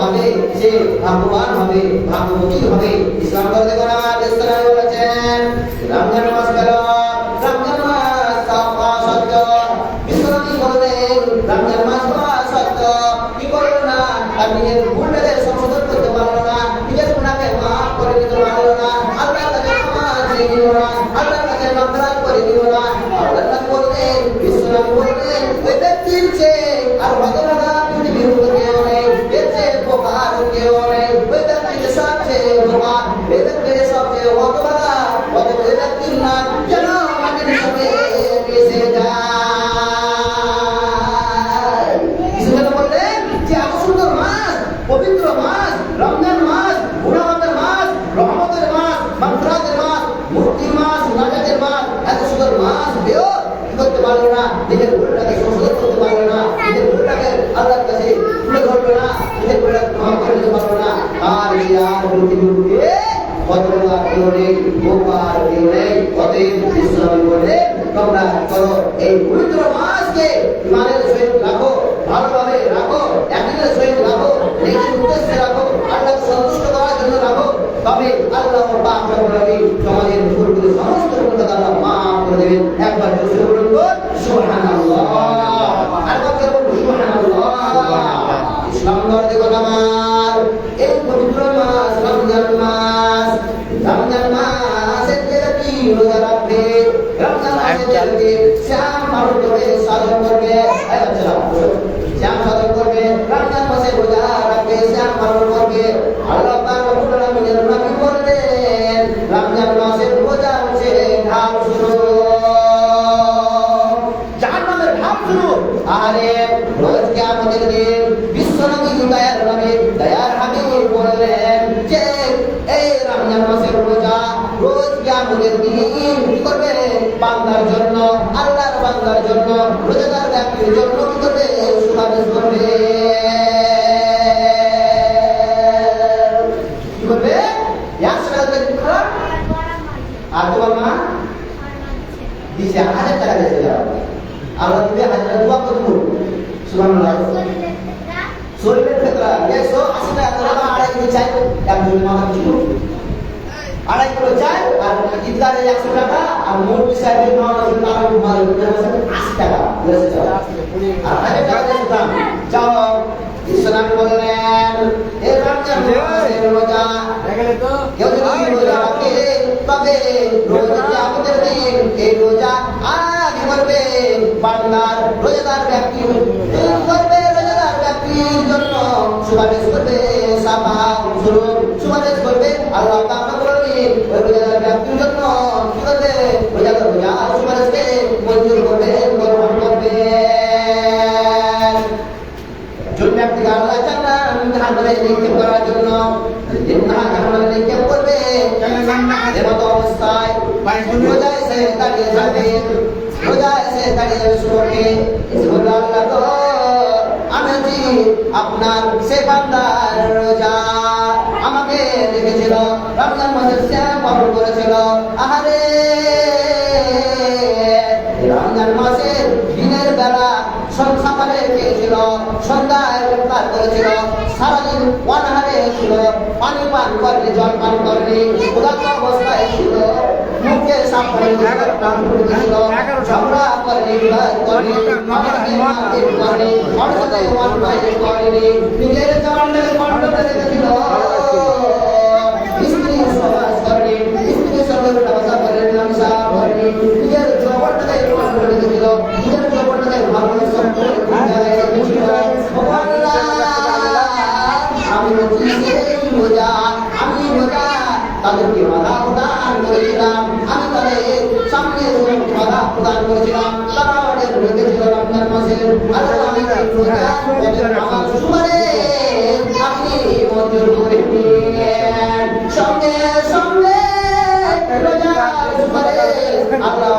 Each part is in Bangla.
হবে, সে ভাগ্যবান হবে, ভাগ্যবতী হবে। ইসলাম ধর্মে ইসলাম বলেছেন রমজান মাস গেল, রমজান মাস সত্য, বিশ্বনবী বললেন রমজান মাস সত্য, কি করলো না, তার নিজের ভুলটাকে সংশোধন করতে পারলো না, নিজের গুনাহকে মাফ করে দিতে পারলো না, আল্লাহ তাকে ক্ষমা দিয়ে দিল না, আল্লাহ তাকে মাফরাত করে দিল না। আল্লাহ বললেন, বিশ্বনবী বললেন, ওই ব্যক্তির চেয়ে আর হতভাগা পৃথিবীর উপর কেউ নেই, এর চেয়ে বোকা আর কেউ নেই। ওই ব্যক্তিকে সবচেয়ে বোকা, ওই ব্যক্তিকে সবচেয়ে হতভাগা, ওই ব্যক্তির নাম যেন মাটির সাথে মিশে যায়। বিশ্বনবী বললেন যে এত সুন্দর মাস, পবিত্র মাস, রমজান মাস, গুনাহমাফের মাস, রহমতের মাস, মাগফিরাতের মাস, মুক্তির মাস, নাজাতের মাস, এত সুন্দর মাস পেয়েও কি করতে পারলো না, নিজের ভুলটাকে সংশোধন করতে পারলো না, নিজের ভুলটাকে আল্লাহর কাছে তুলে ধরলো না, নিজের ভুলটাকে ক্ষমা করে দিতে পারলো না। আর এই আর পৃথিবীতে হতভাগা কেউ নেই, বোকা আর কেউ নেই। অতএব ইসলাম বলে তোমরা করো এই পবিত্র মাসকে ইমানের সহিত রাখো, ভালোভাবে রাখো, একদিনের সহিত রাখো, নিজের উদ্দেশ্যে রাখো, আল্লাহকে সন্তুষ্ট করার জন্য রাখো। তবে আল্লাহ পাক রব্বুল আলামিন তোমাদের ভুলগুলো সমস্ত ভুলগুলো আল্লাহ মাফ করে দেবেন। একবার জোরে বলুন তো সুবহানাল্লাহ, আরেকবার বলুন সুবহানাল্লাহ। ইসলাম ধর্মে কথা আমার এই পবিত্র মাস রমজান মাস, রমজান মাসের কি রোজা রাখবে, রমজান মাসের যে শ্যাম পালন করবে, সাধন করবে, শ্যাম সাধন করবে, রমজান মাসে রোজা রাখবে, শ্যাম পালন করবে। আল্লাহ পাক রব্বুল আলামিনের নবী বললেন রমজান মাসের রোজা হচ্ছে ঢাল শুরু, জাহান্নামের ঢাল শুরু। আরে রোজ কিয়ামতের দিন বিশ্বনবী দয়ার নবী দয়ার হাবিব বললেন যে এই রমজান মাসের রোজা রোজ কিয়ামতের দিন কি করবে, বান্দার জন্য, আল্লাহর বান্দার জন্য, রোজাদার ব্যক্তির জন্য কি করবে, সুপারিশ করবে। কি করবে? খারাপ আর তোমার মা দিছে 1000 টাকা দিয়েছে, আল্লাহ দিবে 1000 দোয়া করবো। সুবহানাল্লাহ। শরীরের ক্ষেত্রে 180 টাকা করে 2.5 কেজি চাই, একজন মাথা ছিল 2.5 কিলো চাই, আর ঈদগাহে 100 টাকা, আর মৌলভী সাহেবের নওয়াজের টাকা 80 টাকা দিয়েছে, আর 1000 টাকা দিতাম। যাও ইসলাম বললেন এই রমজান মাসের রোজা কেউ যদি রোজা রাখে তবে রোজা কিয়ামতের দিন এই রোজা আজ করবে বান্দার, রোজাদার ব্যক্তি করবে, রোজাদার ব্যক্তির জন্য সুপারিশ করবে, সাফাত স্বরূপ সুপারিশ করবে। আল্লাহ তাআলা বলেন ওই রোজাদার ব্যক্তির জন্য কি করবে, রোজাদার রোজা সুপারিশকে মঞ্জুর করবে, গ্রহণ করবে। যে ব্যক্তিকে আল্লাহ জাহান্নামে নিক্ষেপ করার জন্য জাহান্নামে নিক্ষেপ করবে, এমত অবস্থায় রোজা এসে দাঁড়িয়ে যাবে, রোজা এসে দাঁড়িয়ে যাবে সুরকে, আল্লাহ তো আমি জি আপনার সে বান্দার রোজা আমাকে দেখেছিল, রমজান মাসের শ্যাম পালন করেছিল, আহারে রমজান মাসের দিনের বেলা সকালে খেয়েছিল, সন্ধ্যায় ইফতার করেছিল, সারাদিন অনাহারে ছিল, পানি পান করেনি, জল পান করেনি, ক্ষুধার্ত অবস্থায় ছিল, মুখে সাপ করেনি, প্রাণ করেছিল, ঝগড়া করেনি, বিবাদ করেনি, করেনি, অর্থতে অন্যায় করেনি, নিজের জন্মের মণ্ডলে রেখেছিল, স্ত্রী সমাজ করেনি, স্ত্রী সঙ্গে ব্যবসা করেনি, ব্যবসা করেনি, নিজের জগৎটাকে গ্রহণ করে রেখেছিল, নিজের জগৎটাকে ভালো সম্পর্ক আমি রোজা তাদেরকে বাধা প্রদান করেছিলাম, আমি তাদের সামনে বাধা প্রদান করেছিলাম, তারা আমাদের রেখেছিল রমজান মাসের, আমি আমার সুমারে আপনি মঞ্জুর করে নিলেন, সঙ্গে সঙ্গে রোজা সুমারে আল্লাহ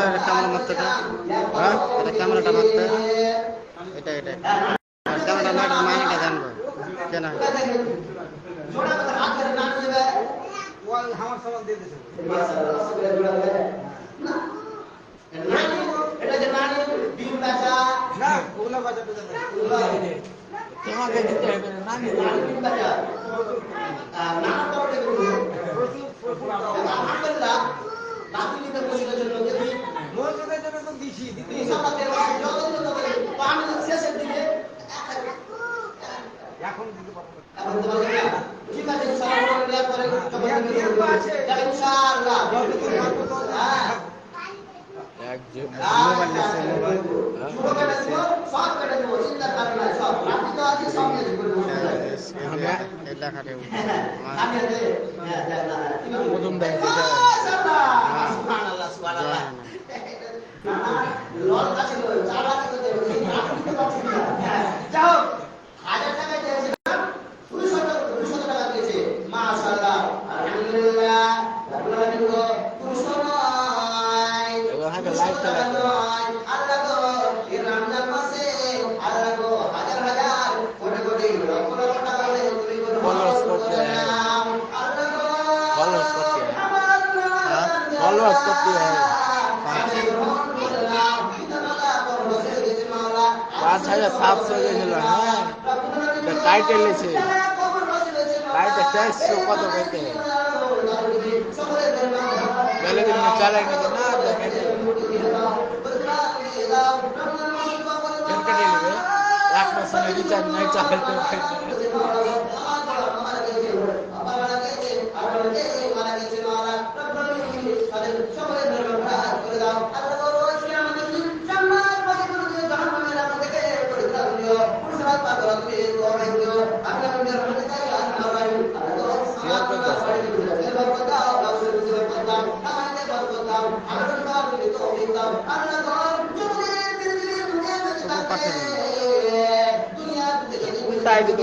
ক্যামেরা মারতে হ্যাঁ এটা ক্যামেরাটা মারতে এটা এটা ক্যামেরা না মাইনেটা জানবো কেন আমার সামান দিয়ে দিয়েছে এটা যে নানি ডিম বেচা না ওগুলা বাজাতে যাবে তোমাকে দিতে হবে না ডিম বেচা নানা তরফে আলহামদুলিল্লাহ নাতিনিদের পরিবারের জন্য যদি মসজিদের জন্য তো দিছি দিতে ইনশাআল্লাহ যতদিন পানি শেষের দিকে এখন দিতে পারবো না। এখন তোমাদের ঠিক আছে ইনশাআল্লাহ নেওয়ার পরে ইনশাআল্লাহ হ্যাঁ একজন মোবাইল নিচ্ছে মোবাইল সব কেটে দেবো চিন্তা করেন না সব আপনি তো আজকে সব নিয়ে এটা খাটে আমি আছে হ্যাঁ প্রথম দেয় সুবহানাল্লাহ সুবহানাল্লাহ লল কাছে চালা কাছে যাও 1000 টাকা দিয়েছিলাম 200 টাকা দিয়েছে মাশাআল্লাহ আলহামদুলিল্লাহ আল্লাহ দিও 200 নয় এবার হাতে লাইট চালাতে আল্লাহ গো এই রমজান মাসে আল্লাহ গো হাজার হাজার কোটি কোটি লক্ষ লক্ষ টাকা দিয়ে তুমি ফলোয়ার্স করতে আল্লাহ গো ফলোয়ার্স করতে ফলোয়ার্স করতে হয় 5,700 গেছিল হ্যাঁ টাইটেল এসে টাইটেল ট্যাক্স কত করতে पहले दिन में चलेंगे तो ना देखेंगे एक मास में रिचार्ज नहीं चले उल्टा है तो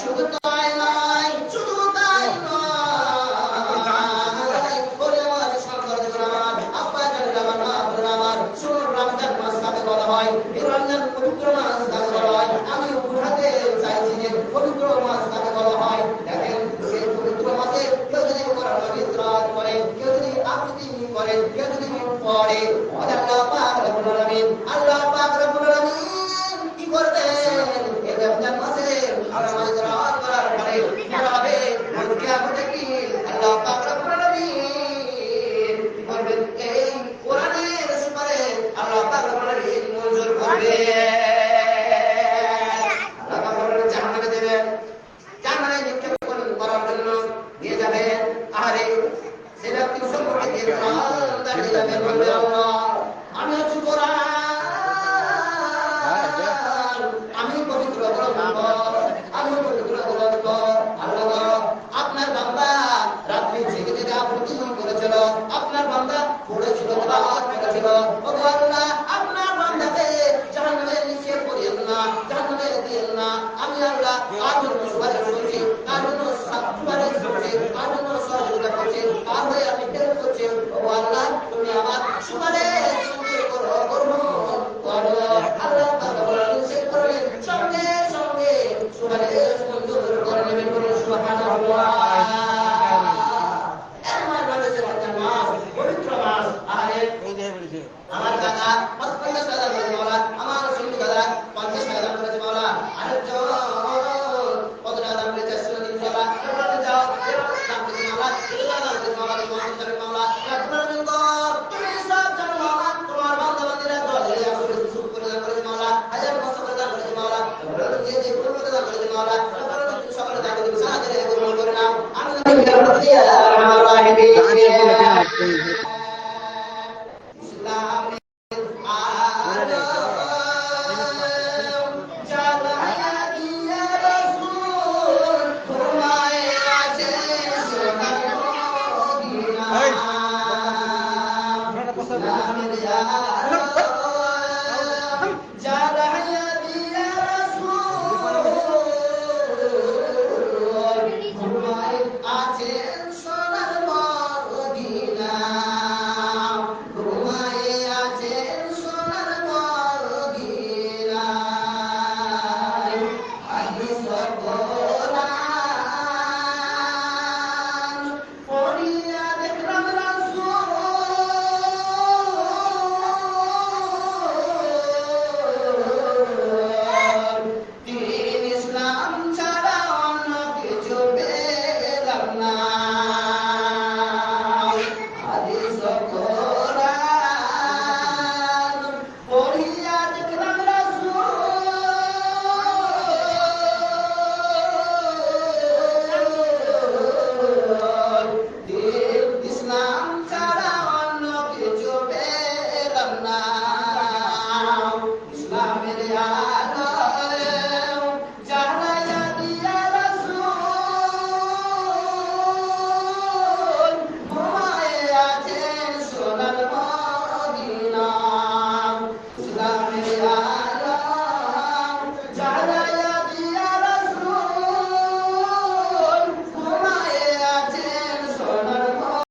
শুধু তাই নয় শুধু তাই নয় বলে আমার সরকার আমার আব্বা জান আমার শুনুন রমজান মাস কাকে বলা হয় এই রমজান পবিত্র মাস কাকে বলা হয় আমি বুঝাতে চাইছি যে পবিত্র মাস কাকে বলা হয় দেখেন সেই পবিত্র মাসে কেউ যদি কোরআন বিদ্রাত করে কেউ যদি আবৃত্তি করে কেউ যদি পড়ে আল্লাহ পাক রব্বুল আলামিন আল্লাহ পাক রব্বুল আলামিন কি করবেন এই রমজান মাসে আমাদের রাত করার পরে কি হবে কিয়ামতে কি আল্লাহ পাক রব্বুল আলামিন কি করবেন এই কোরআনের সুপারে আল্লাহ পাক রব্বুল আলামিন মঞ্জুর করবে আল্লাহ পাক রব্বুল আলামিন জান্নাতে দেবেন জান্নাতে নিক্ষেপ করার জন্য নিয়ে যাবেন আরে সেটা কি সম্পর্কে দিয়ে দাঁড়িয়ে যাবেন বলবে আল্লাহ আমি হচ্ছি কোরআন আমি পবিত্র গ্রন্থ আমি পবিত্র গ্রন্থ আল্লাহ আপনার বান্দা রাত্রি জেগে জেগে আবৃত্তি করেছিল আপনার বান্দা পড়েছিল তেলাওয়াত করেছিল ও আল্লাহ আপনার বান্দাকে জাহান্নামে নিক্ষেপ করিয়েন না জাহান্নামে দিয়েন না আমি আল্লাহ তার জন্য সুপারিশ করছি তার জন্য সুপারিশ করছি তার জন্য সহযোগিতা করছি তার হয়ে আমি হেল্প করছি ও আল্লাহ তুমি আমার সুপারিশ করো আল্লাহ সঙ্গে সঙ্গে সুপারিশ মঞ্জুর করে নেবেন বলে সুবহানাল্লাহ পবিত্র মাস আরে আমার দাদা 50,000 করেছে মাওলা আমার সুন্নি দাদা 50,000 করেছে মাওলা আরেকজন কত টাকা দাম করেছে শুনে দিন মাওলা এবারে যাও এবারে দাম করেছে মাওলা এবারে দাম করেছে মাওলা তোমার করে মাওলা এবারে দিন তুমি সব জানো মাওলা তোমার বান্দা বান্দীরা দলে আসলে সুখ করে দান করেছে মাওলা হাজার বছর করে দান করেছে মাওলা এবারে দিয়ে দিয়ে করে দান করেছে মাওলা এবারে তুমি সকলে দান করেছে برحمتك يا ارحم الراحمين.